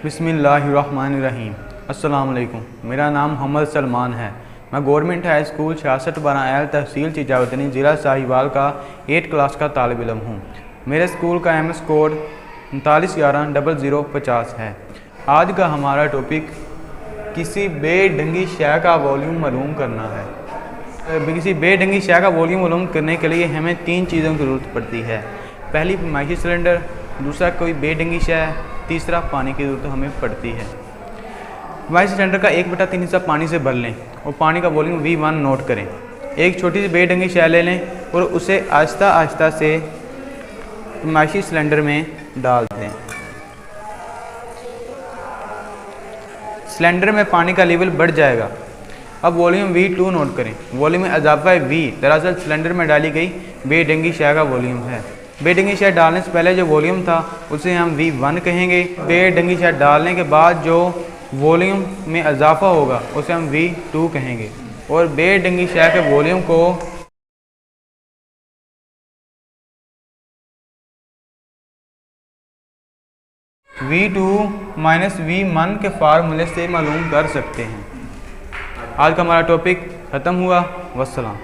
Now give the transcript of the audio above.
बिस्मिल्लाहिर्रहमानिर्रहीम। अस्सलाम वालेकुम। मेरा नाम मोहम्मद सलमान है। मैं गवर्नमेंट हाई स्कूल 66 तहसील चिजावतनी ज़िला साहिवाल का 8 क्लास का तालिब इल्म हूँ। मेरे स्कूल का MS कोड 39110050 है। आज का हमारा टॉपिक किसी बेढंगी शय का वॉल्यूम मालूम करना है। किसी बेढंगी शय का वॉल्यूम मालूम करने के लिए हमें 3 चीज़ों की ज़रूरत पड़ती है। पहली फरमाइशी सिलेंडर, दूसरा कोई बेढंगी शय, तीसरा पानी की ज़रूरत हमें पड़ती है। फरमाइशी सिलेंडर का 1/3 हिस्सा पानी से भर लें और पानी का वॉल्यूम V1 नोट करें। एक छोटी सी बेढंगी शय ले लें और उसे आहिस्ता आहिस्ता से फरमाइशी सिलेंडर में डाल दें। सिलेंडर में पानी का लेवल बढ़ जाएगा। अब वॉल्यूम V2 नोट करें। वॉल्यूम में इजाफा V दरअसल सिलेंडर में डाली गई बेढंगी शय का वॉल्यूम है। बेढंगी शय डालने से पहले जो वॉल्यूम था उसे हम V1 कहेंगे। बेढंगी शय डालने के बाद जो वॉल्यूम में इजाफा होगा उसे हम V2 कहेंगे और बेढंगी शय के वॉल्यूम को V2 - V1 के फार्मूले से मालूम कर सकते हैं। आज का हमारा टॉपिक ख़त्म हुआ। वस्सलाम।